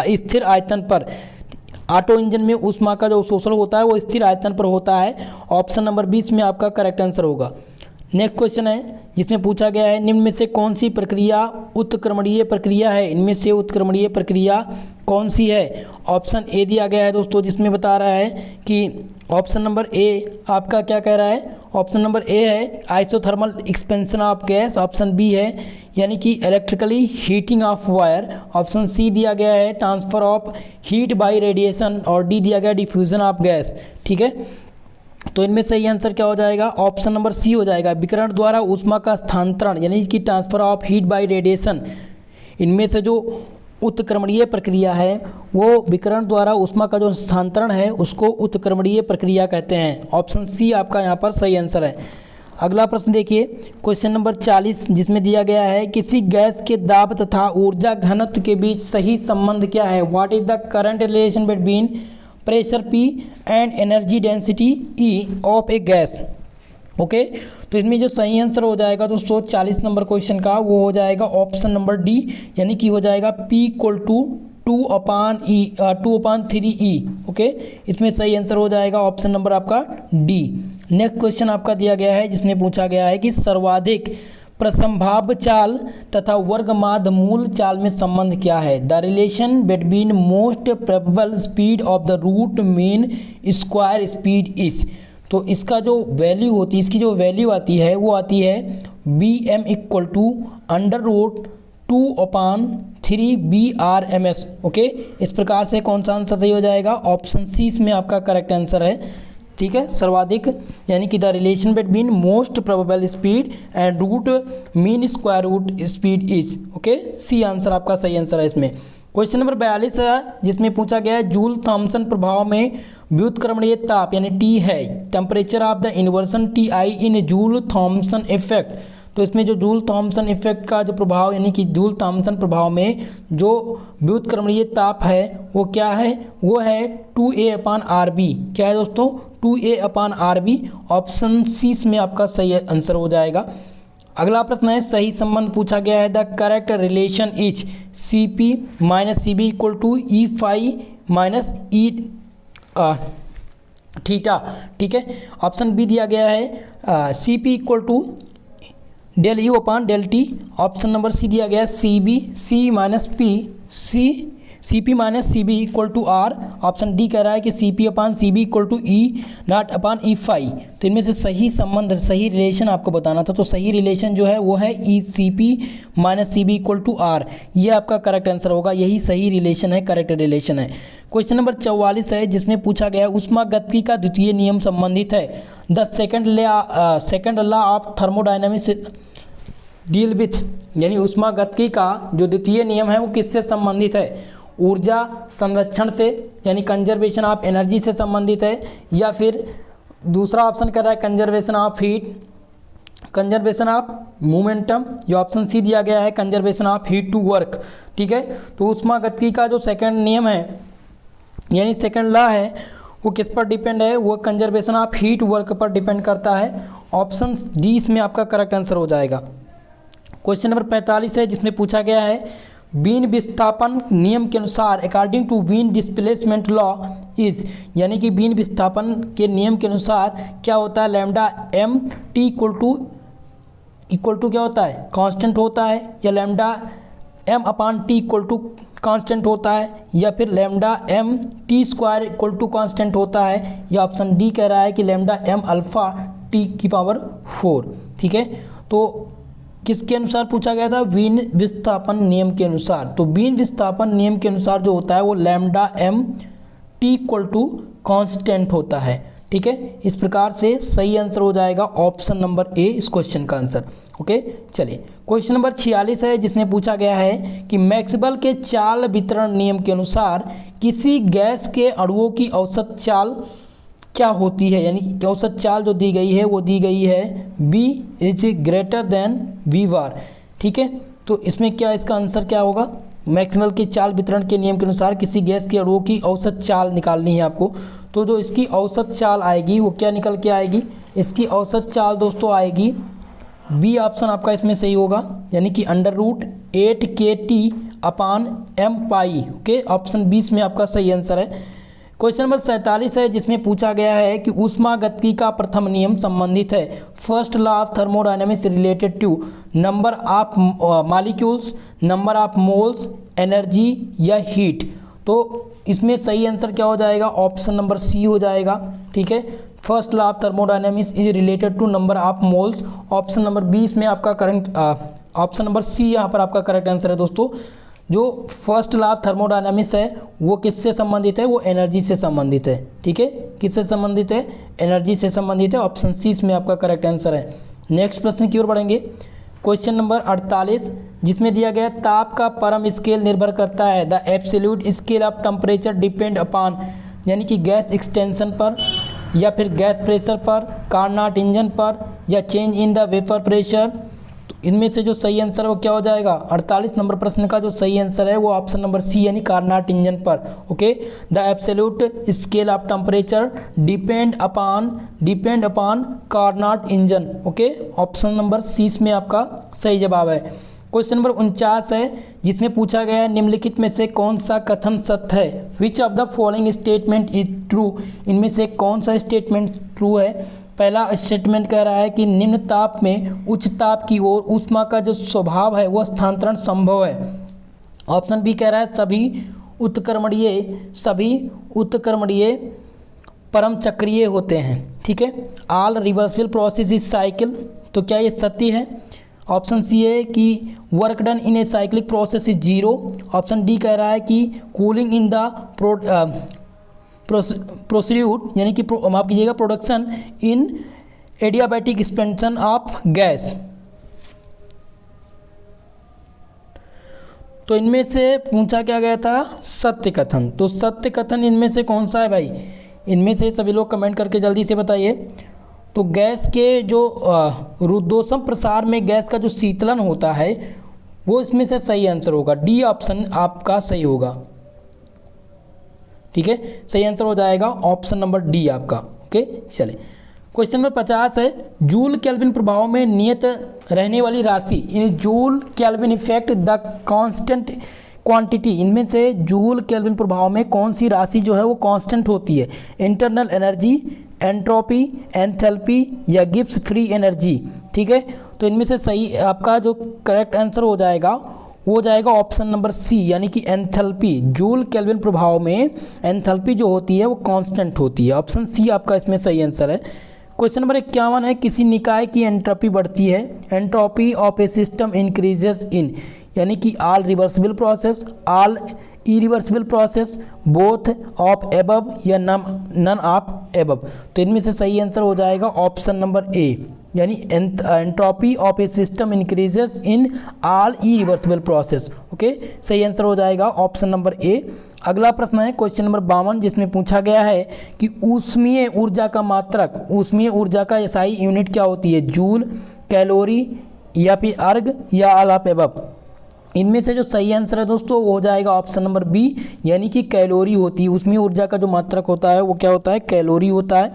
स्थिर आयतन पर ऑटो इंजन में ऊष्मा का जो अवशोषण होता है वो स्थिर आयतन पर होता है। ऑप्शन नंबर 20 में आपका करेक्ट आंसर होगा। नेक्स्ट क्वेश्चन है जिसमें पूछा गया है निम्न में से कौन सी प्रक्रिया उत्क्रमणीय प्रक्रिया है। इनमें से उत्क्रमणीय प्रक्रिया कौन सी है। ऑप्शन ए दिया गया है दोस्तों जिसमें बता रहा है कि ऑप्शन नंबर ए आपका क्या कह रहा है, ऑप्शन नंबर ए है isothermal expansion of gas. Option B है यानी कि electrically heating of wire. Option C दिया गया है transfer of heat by radiation और डी दिया गया डिफ्यूजन ऑफ गैस। ठीक है, तो इनमें सही आंसर क्या हो जाएगा, ऑप्शन नंबर सी हो जाएगा, विकिरण द्वारा ऊष्मा का स्थानांतरण यानी कि transfer of heat by radiation. इनमें से जो उत्क्रमणीय प्रक्रिया है वो विकिरण द्वारा ऊष्मा का जो स्थानांतरण है उसको उत्क्रमणीय प्रक्रिया कहते हैं। ऑप्शन सी आपका यहाँ पर सही आंसर है। अगला प्रश्न देखिए क्वेश्चन नंबर 40 जिसमें दिया गया है किसी गैस के दाब तथा ऊर्जा घनत्व के बीच सही संबंध क्या है। What is the current relation between pressure P and energy density E of a gas. Okay, तो इसमें जो सही आंसर हो जाएगा दोस्तों 40 नंबर क्वेश्चन का वो हो जाएगा ऑप्शन नंबर डी, यानी कि हो जाएगा P equal to 2/3E। Okay, इसमें सही आंसर हो जाएगा ऑप्शन नंबर आपका डी। नेक्स्ट क्वेश्चन आपका दिया गया है जिसमें पूछा गया है कि सर्वाधिक प्रसंभाव्य चाल तथा वर्गमाद मूल चाल में संबंध क्या है। The relation between most probable speed of the root mean square speed is. तो इसका जो वैल्यू होती है, इसकी जो वैल्यू आती है वो आती है BM equal to √2/3 BRMS। Okay, इस प्रकार से कौन सा आंसर सही हो जाएगा? ऑप्शन सी इसमें आपका करेक्ट आंसर है। ठीक है, सर्वाधिक यानी कि the relation between most probable speed and root mean square root speed is. Okay, C answer आपका सही आंसर है इसमें। क्वेश्चन नंबर 42 है जिसमें पूछा गया है जूल थॉमसन प्रभाव में व्युत्क्रमणीय ताप यानी टी है, temperature of the inversion TI in Joule Thomson effect. तो इसमें जो जूल थॉमसन इफेक्ट का जो प्रभाव यानी कि जूल थॉमसन प्रभाव में जो व्युत्क्रमणीय ताप है वो क्या है? वो है 2A/RB। क्या है दोस्तों? 2A/RB। ऑप्शन सी में आपका सही आंसर हो जाएगा। अगला प्रश्न है सही संबंध पूछा गया है the correct relation is CP - CB equal to E∅ - E∠θ। ठीक है, ऑप्शन बी दिया गया है CP equal to ΔU/ΔT। Option number C दिया गया है CP - CB equal to R। Option D कह रहा है कि CP/CB इक्वल टू E∫E∅। तो इनमें से सही संबंध, सही रिलेशन आपको बताना था। तो सही रिलेशन जो है वो है CP - CB equal to R। ये आपका करेक्ट आंसर होगा, यही सही रिलेशन है, करेक्ट रिलेशन है। क्वेश्चन नंबर 44 है जिसमें पूछा गया है ऊष्मागतिकी का द्वितीय नियम संबंधित है the second law of thermodynamics deal with, यानी ऊष्मागतिकी का जो द्वितीय नियम है वो किससे संबंधित है? ऊर्जा संरक्षण से यानी कंजर्वेशन ऑफ एनर्जी से संबंधित है, या फिर दूसरा ऑप्शन कर रहा है conservation of heat, conservation of momentum, या ऑप्शन सी दिया गया है conservation of heat to work. ठीक है, तो ऊष्मागतिकी का जो सेकंड नियम है यानी सेकंड लॉ है वो किस पर डिपेंड है? वो कंजर्वेशन ऑफ हीट वर्क पर डिपेंड करता है। ऑप्शन डी इसमें आपका करेक्ट आंसर हो जाएगा। क्वेश्चन नंबर 45 है जिसमें पूछा गया है बीन विस्थापन नियम के अनुसार according to Wien displacement law is, यानी कि बीन विस्थापन के नियम के अनुसार क्या होता है? Lambda m t equal to क्या होता है? कांस्टेंट होता है, या lambda m/t equal to constant होता है, या फिर lambda m t² equal to constant होता है, या ऑप्शन डी कह रहा है कि लैम्डा m∝t⁴। ठीक है, तो किसके अनुसार पूछा गया था? बीन विस्थापन नियम के अनुसार। तो बीन विस्थापन नियम के अनुसार जो होता है वो lambda m t equal to constant होता है। ठीक है, इस प्रकार से सही आंसर हो जाएगा ऑप्शन नंबर ए इस क्वेश्चन का आंसर। ओके, चलिए क्वेश्चन नंबर 46 है जिसमें पूछा गया है कि मैक्सवेल के चाल वितरण नियम के अनुसार किसी गैस के अणुओं की औसत चाल क्या होती है? यानी औसत चाल जो दी गई है वो दी गई है B is greater than V बार। ठीक है, तो इसमें क्या इसका आंसर क्या होगा? मैक्सवेल के चाल वितरण के नियम के अनुसार किसी गैस के अणुओं की औसत चाल निकालनी है आपको। तो जो इसकी औसत चाल आएगी वो क्या निकल के आएगी? इसकी औसत चाल दोस्तों आएगी बी ऑप्शन आपका इसमें सही होगा, यानी कि √8kT/m²। ओके, ऑप्शन 20 में आपका सही आंसर है। क्वेश्चन नंबर 47 है जिसमें पूछा गया है कि ऊष्मागतिकी का प्रथम नियम संबंधित है first law of thermodynamics related to number of molecules, number of moles, energy या हीट। तो इसमें सही आंसर क्या हो जाएगा? ऑप्शन नंबर सी हो जाएगा। ठीक है, first law of thermodynamics is related to number of moles. Option number 20 में आपका करंट ऑप्शन नंबर सी यहाँ पर आपका करेक्ट आंसर है दोस्तों। जो फर्स्ट लॉ ऑफ थर्मोडायनामिक्स है वो किससे संबंधित है? वो एनर्जी से संबंधित है। ठीक है, किससे संबंधित है? एनर्जी से संबंधित है। ऑप्शन सी इसमें आपका करेक्ट आंसर है। नेक्स्ट प्रश्न की ओर बढ़ेंगे। क्वेश्चन नंबर 48 जिसमें दिया गया ताप का परम स्केल निर्भर करता है the absolute scale of temperature depend upon, यानी कि गैस एक्सटेंशन पर, या फिर गैस प्रेशर पर, कार्नोट इंजन पर, या change in the vapour pressure. इनमें से जो सही आंसर है वो क्या हो जाएगा? 48 नंबर प्रश्न का जो सही आंसर है वो ऑप्शन नंबर सी यानी कार्नोट इंजन पर। Okay, the absolute scale of temperature depend upon Carnot engine. Okay, option number C में आपका सही जवाब है। क्वेश्चन नंबर 49 है जिसमें पूछा गया है निम्नलिखित में से कौन सा कथन सत्य है? Which of the following statement is true? इनमें से कौन सा स्टेटमेंट ट्रू है? पहला स्टेटमेंट कह रहा है कि निम्न ताप में उच्च ताप की ओर ऊष्मा का जो स्वभाव है वह स्थानांतरण संभव है। ऑप्शन बी कह रहा है सभी उत्क्रमणीय परम चक्रीय होते हैं। ठीक है। All reversible process is cycle, तो क्या ये सत्य है? ऑप्शन सी है कि work done in a cyclic process is zero. Option D कह रहा है कि कूलिंग इन द प्रोसीड्यूट यानी कि माफ कीजिएगा production in adiabatic expansion of gas. तो इनमें से पूछा क्या गया था? सत्य कथन। तो सत्य कथन इनमें से कौन सा है भाई? इनमें से सभी लोग कमेंट करके जल्दी से बताइए। तो गैस के जो रुद्धोष्म प्रसार में गैस का जो शीतलन होता है वो इसमें से सही आंसर होगा। डी ऑप्शन आपका सही होगा, ठीक है। सही आंसर हो जाएगा ऑप्शन नंबर डी आपका। ओके, चलिए क्वेश्चन नंबर 50 है, जूल केल्विन प्रभाव में नियत रहने वाली राशि in joule kelvin effect the constant quantity. इनमें से जूल केल्विन प्रभाव में कौन सी राशि जो है वो कांस्टेंट होती है? इंटरनल एनर्जी, एंट्रोपी, एंथैल्पी या गिब्स फ्री एनर्जी, ठीक है। तो इनमें से सही आपका जो करेक्ट आंसर हो जाएगा वो हो जाएगा ऑप्शन नंबर सी यानी कि एंथैल्पी। जूल केल्विन प्रभाव में एंथैल्पी जो होती है वो कांस्टेंट होती है। ऑप्शन सी आपका इसमें सही आंसर है। क्वेश्चन नंबर 51 है, किसी निकाय की एंट्रोपी बढ़ती है। Entropy of a system increases इन यानी कि all reversible process, all irreversible process, both of above या नन ऑफ एबव। तो इनमें से सही आंसर हो जाएगा ऑप्शन नंबर ए यानी entropy of a system increases in all irreversible process. Okay, सही आंसर हो जाएगा ऑप्शन नंबर ए। अगला प्रश्न है क्वेश्चन नंबर 52 जिसमें पूछा गया है कि ऊष्मीय ऊर्जा का मात्रक, ऊष्मीय ऊर्जा का एसआई यूनिट क्या होती है? जूल, कैलोरी या फिर अर्ग या ऑल ऑफ एबव। इनमें से जो सही आंसर है दोस्तों वो हो जाएगा ऑप्शन नंबर बी यानी कि कैलोरी होती है। ऊष्मीय ऊर्जा का जो मात्रक होता है वो क्या होता है? कैलोरी होता है।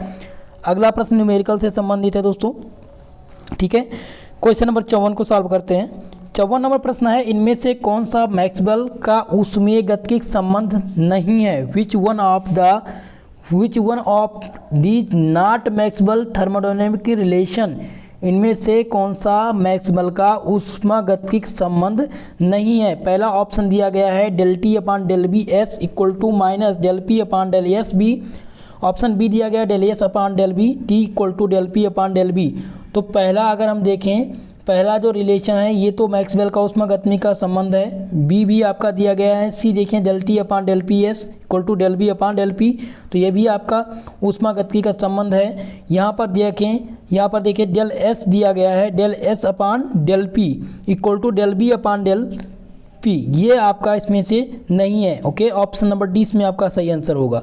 अगला प्रश्न न्यूमेरिकल से संबंधित है दोस्तों, ठीक है। क्वेश्चन नंबर 54 को सॉल्व करते हैं। 54 नंबर प्रश्न है, इनमें से कौन सा मैक्सवेल का ऊष्मीय गतिकी संबंध नहीं है? Which one of the not Maxwell thermodynamic relation. इनमें से कौन सा मैक्सवेल का ऊष्मागतिक संबंध नहीं है? पहला ऑप्शन दिया गया है del T upon del B S equal to minus del P upon del S B. Option B दिया गया del S upon del B T equal to del P upon del B. तो पहला अगर हम देखें, पहला जो रिलेशन है ये तो मैक्सवेल का ऊष्मागतिकी का संबंध है। बी भी आपका दिया गया है। सी देखें del T upon del P S equal to del B upon del P, तो ये भी आपका ऊष्मागतिकी का संबंध है। यहाँ पर देखें डेल एस दिया गया है, del S upon del P equal to del B upon del P, ये आपका इसमें से नहीं है। ओके, ऑप्शन नंबर डी इसमें आपका सही आंसर होगा।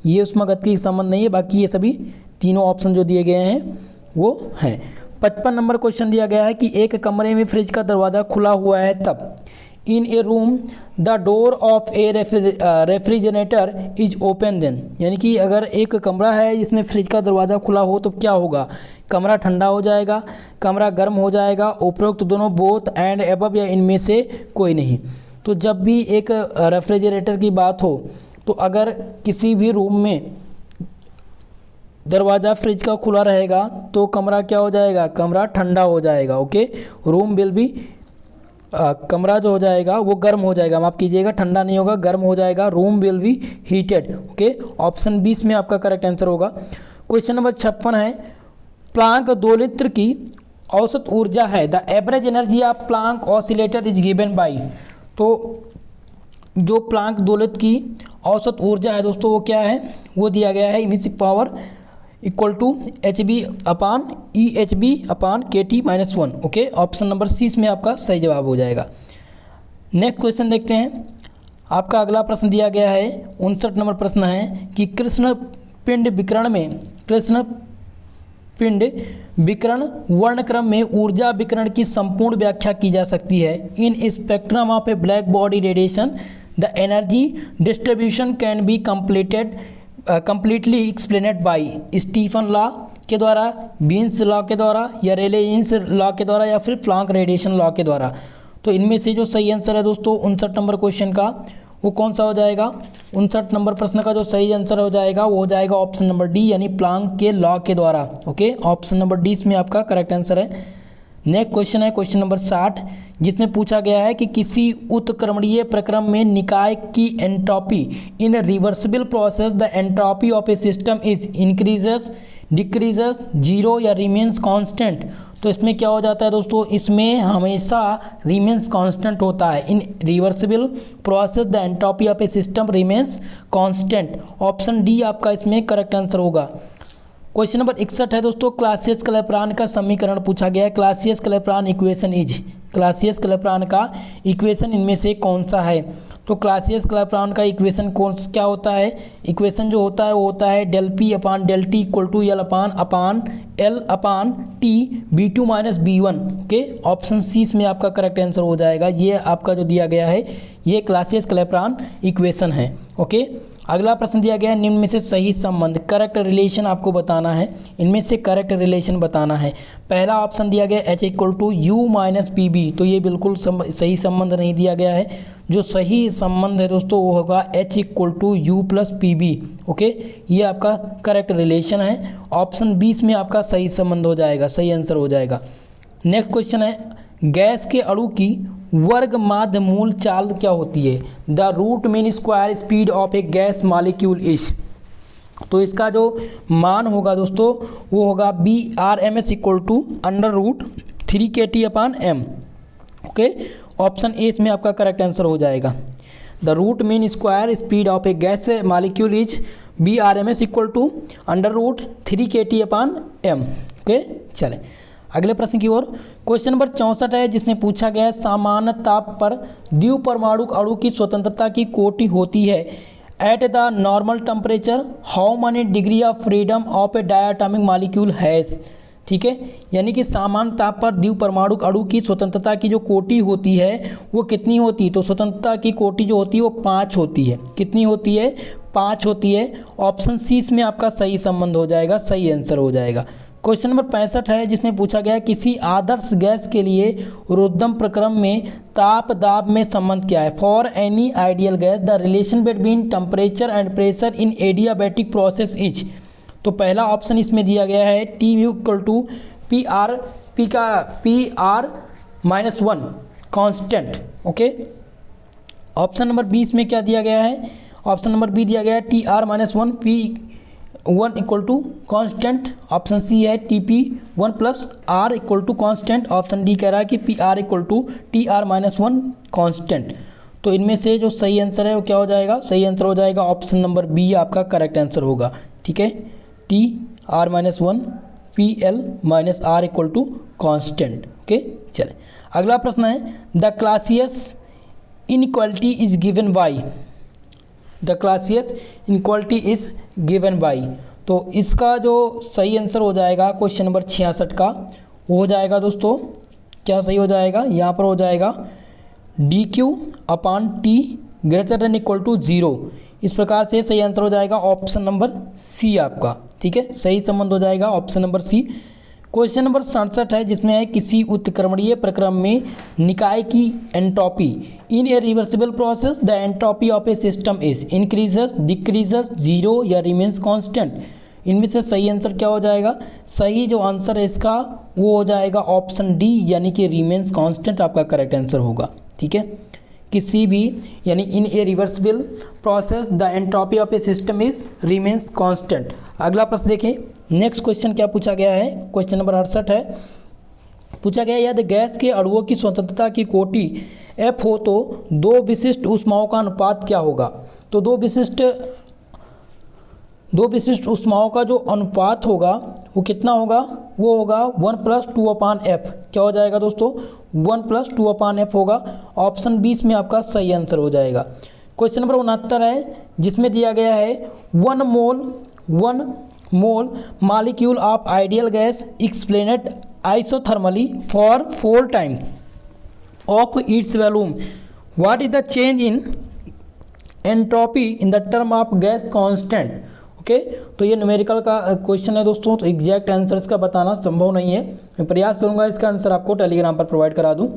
ये ऊष्मागतिकी का संबंध नहीं है, बाकी ये सभी तीनों ऑप्शन जो दिए गए हैं वो हैं। 55 नंबर क्वेश्चन दिया गया है कि एक कमरे में फ्रिज का दरवाज़ा खुला हुआ है तब in a room the door of a refrigerator is open then. यानी कि अगर एक कमरा है जिसमें फ्रिज का दरवाज़ा खुला हो तो क्या होगा? कमरा ठंडा हो जाएगा, कमरा गर्म हो जाएगा, उपरोक्त दोनों, बोथ एंड एबव या इनमें से कोई नहीं। तो जब भी एक रेफ्रिजरेटर की बात हो तो अगर किसी भी रूम में दरवाज़ा फ्रिज का खुला रहेगा तो कमरा क्या हो जाएगा? कमरा ठंडा हो जाएगा। ओके, रूम विल भी कमरा जो हो जाएगा वो गर्म हो जाएगा, माफ़ कीजिएगा, ठंडा नहीं होगा, गर्म हो जाएगा। Room will be heated. Okay, option 20 में आपका करेक्ट आंसर होगा। क्वेश्चन नंबर 56 है, प्लांक दोलित्र की औसत ऊर्जा है। The average energy of Planck oscillator is given by. तो जो प्लांक दोलित्र की औसत ऊर्जा है दोस्तों वो क्या है? वो दिया गया है emissive power equal to H B upon E H B upon K T minus 1। Okay, option number C इसमें आपका सही जवाब हो जाएगा। नेक्स्ट क्वेश्चन देखते हैं। आपका अगला प्रश्न दिया गया है 59 नंबर प्रश्न है कि कृष्ण पिंड विकिरण वर्णक्रम में ऊर्जा विकिरण की संपूर्ण व्याख्या की जा सकती है। In spectrum of a black body radiation the energy distribution can be completely explained by Stefan law के द्वारा, बीन्स लॉ के द्वारा या रेले-जीन्स लॉ के द्वारा या फिर प्लांक रेडिएशन लॉ के द्वारा। तो इनमें से जो सही आंसर है दोस्तों 59 नंबर क्वेश्चन का वो कौन सा हो जाएगा? 59 नंबर प्रश्न का जो सही आंसर हो जाएगा वो हो जाएगा ऑप्शन नंबर डी यानी प्लांक के लॉ के द्वारा। ओके, ऑप्शन नंबर डी इसमें आपका करेक्ट आंसर है। नेक्स्ट क्वेश्चन है क्वेश्चन नंबर 60 जिसमें पूछा गया है कि किसी उत्क्रमणीय प्रक्रम में निकाय की entropy in reversible process the entropy of a system is increases decreases, zero या रिमेन्स कांस्टेंट। तो इसमें क्या हो जाता है दोस्तों, इसमें हमेशा रिमेन्स कांस्टेंट होता है। इन reversible process the entropy of a system remains constant. Option D आपका इसमें करेक्ट आंसर होगा। क्वेश्चन नंबर 61 है दोस्तों, क्लासियस-क्लैपेरॉन का समीकरण पूछा गया है। क्लासियस-क्लैपेरॉन इक्वेशन इज, क्लासियस-क्लैपेरॉन का इक्वेशन इनमें से कौन सा है। तो क्लासियस-क्लैपेरॉन का इक्वेशन क्या होता है, इक्वेशन जो होता है वो होता है del P upon del T equal to L upon L upon T B2 minus B1। Okay, option C इसमें आपका करेक्ट आंसर हो जाएगा। ये आपका जो दिया गया है ये क्लासियस-क्लैपेरॉन इक्वेशन है। ओके, अगला प्रश्न दिया गया है, निम्न में से सही संबंध, करेक्ट रिलेशन आपको बताना है। इनमें से करेक्ट रिलेशन बताना है। पहला ऑप्शन दिया गया H equal to U minus P B, तो ये बिल्कुल सही संबंध नहीं दिया गया है। जो सही संबंध है दोस्तों वो होगा H equal to U plus P B. Okay, ये आपका करेक्ट रिलेशन है। ऑप्शन 20 में आपका सही संबंध हो जाएगा, सही आंसर हो जाएगा। नेक्स्ट क्वेश्चन है, गैस के अणु की वर्ग माध्य मूल चाल क्या होती है। The root mean square speed of a gas molecule is. तो इसका जो मान होगा दोस्तों वो होगा BRMS equal to under root 3kT upon m। Okay, option A इसमें आपका करेक्ट आंसर हो जाएगा। The root mean square speed of a gas molecule is BRMS equal to under root 3kT upon m। Okay, चले अगले प्रश्न की ओर। Question number 64 है जिसमें पूछा गया है, सामान्य ताप पर द्विपरमाणुक अणु की स्वतंत्रता की कोटि होती है। At the normal temperature how many degree of freedom of a diatomic molecule has. ठीक है, यानी कि सामान्य ताप पर द्विपरमाणुक अणु की स्वतंत्रता की जो कोटि होती है वो कितनी होती है। तो स्वतंत्रता की कोटि जो होती है वो 5 होती है। कितनी होती है, 5 होती है। ऑप्शन सी इसमें आपका सही संबंध हो जाएगा, सही आंसर हो जाएगा। क्वेश्चन नंबर 65 है जिसमें पूछा गया किसी आदर्श गैस के लिए रुद्धम प्रक्रम में ताप दाब में संबंध क्या है। For any ideal gas the relation between temperature and pressure in adiabatic process is. तो पहला ऑप्शन इसमें दिया गया है T U equal to PR minus 1 constant. Okay, option number 20 में क्या दिया गया है, ऑप्शन नंबर बी दिया गया है TR minus 1 P1 equal to constant. Option C है TP1 plus R equal to constant. Option D कह रहा है कि PR equal to TR minus 1 constant. तो इनमें से जो सही आंसर है वो क्या हो जाएगा, सही आंसर हो जाएगा ऑप्शन नंबर बी आपका करेक्ट आंसर होगा। ठीक है, TR minus 1 PL minus R equal to constant. Okay, चले अगला प्रश्न है, the Clausius inequality is given by. The Clausius inequality is given by. तो इसका जो सही आंसर हो जाएगा क्वेश्चन नंबर 66 का वो हो जाएगा दोस्तों, क्या सही हो जाएगा, यहाँ पर हो जाएगा DQ upon T greater than equal to 0। इस प्रकार से सही आंसर हो जाएगा ऑप्शन नंबर सी आपका। ठीक है, सही संबंध हो जाएगा option number C. Question number 67 है जिसमें है किसी उत्क्रमणीय प्रक्रम में निकाय की entropy in a reversible process the entropy of a system is increases, decreases, zero या रिमेन्स कांस्टेंट। इनमें से सही आंसर क्या हो जाएगा, सही जो आंसर है इसका वो हो जाएगा ऑप्शन डी यानी कि रिमेन्स कांस्टेंट आपका करेक्ट आंसर होगा। ठीक है, किसी भी यानी in a reversible process the entropy of a system is remains constant. अगला प्रश्न देखें, नेक्स्ट क्वेश्चन क्या पूछा गया है, क्वेश्चन नंबर 68 है। पूछा गया यदि गैस के अणुओं की स्वतंत्रता की कोटि F हो तो दो विशिष्ट ऊष्माओं का अनुपात क्या होगा। तो दो विशिष्ट ऊष्माओं का जो अनुपात होगा वो कितना होगा, वो होगा 1+2/F। क्या हो जाएगा दोस्तों, 1+2/F होगा। ऑप्शन 20 में आपका सही आंसर हो जाएगा। क्वेश्चन नंबर 69 है जिसमें दिया गया है 1 mole molecule of ideal gas explained isothermally for 4 time of its volume. What is the change in entropy in the term of gas constant. Okay, तो ये न्यूमेरिकल का क्वेश्चन है दोस्तों, तो एग्जैक्ट आंसर इसका बताना संभव नहीं है। मैं प्रयास करूंगा इसका आंसर आपको टेलीग्राम पर प्रोवाइड करा दूं।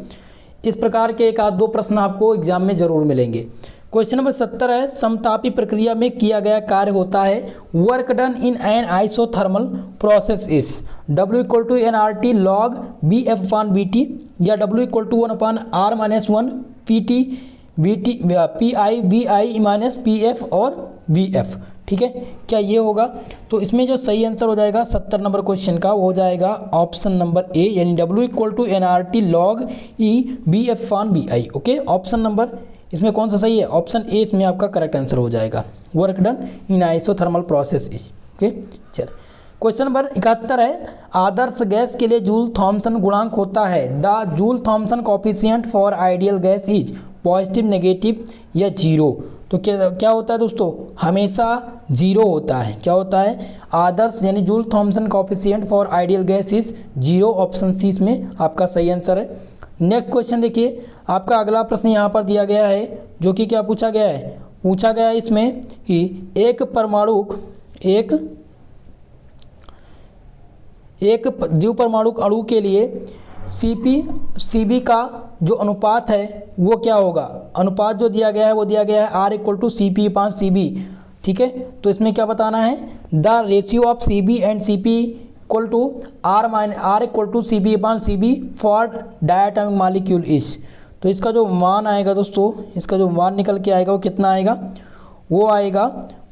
इस प्रकार के एक आध दो प्रश्न आपको एग्जाम में जरूर मिलेंगे। क्वेश्चन नंबर 70 है समतापी प्रक्रिया में किया गया कार्य होता है work done in an isothermal process is W equal to NRT log BF/BT या W equal to 1/R-1 PT VI VI minus PF और VF। ठीक है, क्या ये होगा? तो इसमें जो सही आंसर हो जाएगा 70 नंबर क्वेश्चन का वो हो जाएगा ऑप्शन नंबर ए, यानी W = NRT log E BF/BI। Okay, option number इसमें कौन सा सही है? ऑप्शन ए इसमें आपका करेक्ट आंसर हो जाएगा। Work done in isothermal process is. Okay, चल क्वेश्चन नंबर 71 है, आदर्श गैस के लिए जूल थॉमसन गुणांक होता है। The Joule Thomson coefficient for ideal gas is positive, negative या जीरो। तो क्या होता है दोस्तों? हमेशा जीरो होता है। क्या होता है? आदर्श यानी Joule Thomson coefficient for ideal gas is zero. Option C इसमें आपका सही आंसर है। नेक्स्ट क्वेश्चन देखिए, आपका अगला प्रश्न यहाँ पर दिया गया है, जो कि क्या पूछा गया है? पूछा गया है इसमें कि एक द्विपरमाणुक अणु के लिए CP/CB का जो अनुपात है वो क्या होगा? अनुपात जो दिया गया है वो दिया गया है R = CP/CB। ठीक है, तो इसमें क्या बताना है? The ratio of CB and CP = R = CP/CB for diatomic molecule is. तो इसका जो मान आएगा दोस्तों, इसका जो मान निकल के आएगा वो कितना आएगा? वो आएगा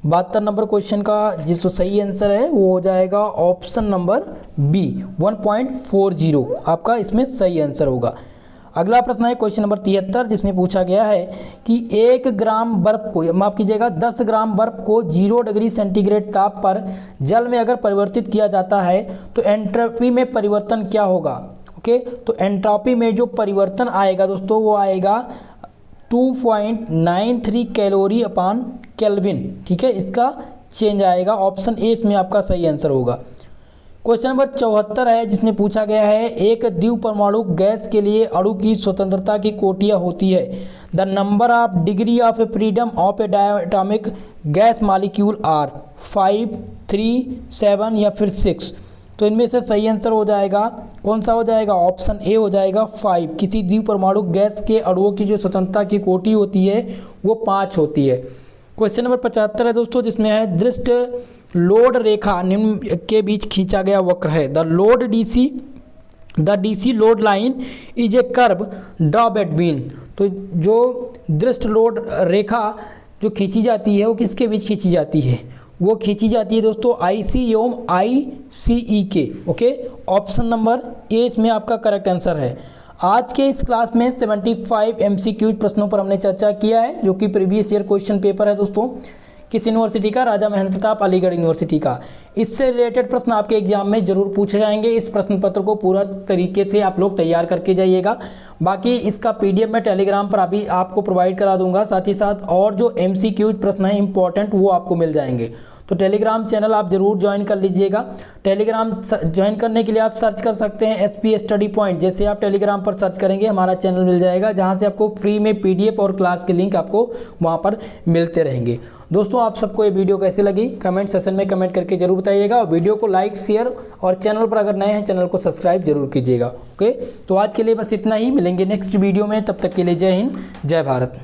72 नंबर क्वेश्चन का जिसको सही आंसर है वो हो जाएगा ऑप्शन नंबर बी 1.40 आपका इसमें सही आंसर होगा। अगला प्रश्न है क्वेश्चन नंबर 73, जिसमें पूछा गया है कि 1 ग्राम बर्फ को, माफ कीजिएगा 10 ग्राम बर्फ को 0 डिग्री सेंटीग्रेड ताप पर जल में अगर परिवर्तित किया जाता है तो एंट्रोपी में परिवर्तन क्या होगा? ओके, तो एंट्रोपी में जो परिवर्तन आएगा दोस्तों वो आएगा 2.93 कैलोरी/केल्विन। ठीक है, इसका चेंज आएगा। ऑप्शन ए इसमें आपका सही आंसर होगा। क्वेश्चन नंबर 74 है, जिसमें पूछा गया है एक द्विपरमाणु गैस के लिए अणु की स्वतंत्रता की कोटियाँ होती है। The number of degree of freedom of a diatomic gas molecule are 5, 3, 7 या फिर 6। तो इनमें से सही आंसर हो जाएगा कौन सा हो जाएगा? ऑप्शन ए हो जाएगा 5। किसी द्विपरमाणु गैस के अणुओं की जो स्वतंत्रता की कोटि होती है वो 5 होती है। क्वेश्चन नंबर 75 है दोस्तों, जिसमें है दृष्ट लोड रेखा निम्न के बीच खींचा गया वक्र है। The DC load line is a curve draw between. तो जो दृष्ट लोड रेखा जो खींची जाती है वो किसके बीच खींची जाती है? वो खींची जाती है दोस्तों IC एवं ICE के। ओके, ऑप्शन नंबर ए इसमें आपका करेक्ट आंसर है। आज के इस क्लास में 75 MCQ प्रश्नों पर हमने चर्चा किया है, जो कि प्रीवियस ईयर क्वेश्चन पेपर है दोस्तों। किस यूनिवर्सिटी का? राजा महेंद्र प्रताप अलीगढ़ यूनिवर्सिटी का। इससे रिलेटेड प्रश्न आपके एग्जाम में जरूर पूछे जाएंगे। इस प्रश्न पत्र को पूरा तरीके से आप लोग तैयार करके जाइएगा। बाकी इसका PDF मैं टेलीग्राम पर अभी आपको प्रोवाइड करा दूंगा। साथ ही साथ और जो MCQ प्रश्न हैं इंपॉर्टेंट वो आपको मिल जाएंगे। तो टेलीग्राम चैनल आप ज़रूर ज्वाइन कर लीजिएगा। टेलीग्राम ज्वाइन करने के लिए आप सर्च कर सकते हैं SP स्टडी पॉइंट। जैसे आप टेलीग्राम पर सर्च करेंगे हमारा चैनल मिल जाएगा, जहां से आपको फ्री में PDF और क्लास के लिंक आपको वहां पर मिलते रहेंगे। दोस्तों, आप सबको ये वीडियो कैसी लगी कमेंट सेशन में कमेंट करके जरूर बताइएगा। और वीडियो को लाइक, शेयर और चैनल पर अगर नए हैं चैनल को सब्सक्राइब जरूर कीजिएगा। ओके, तो आज के लिए बस इतना ही। मिलेंगे नेक्स्ट वीडियो में, तब तक के लिए जय हिंद, जय भारत।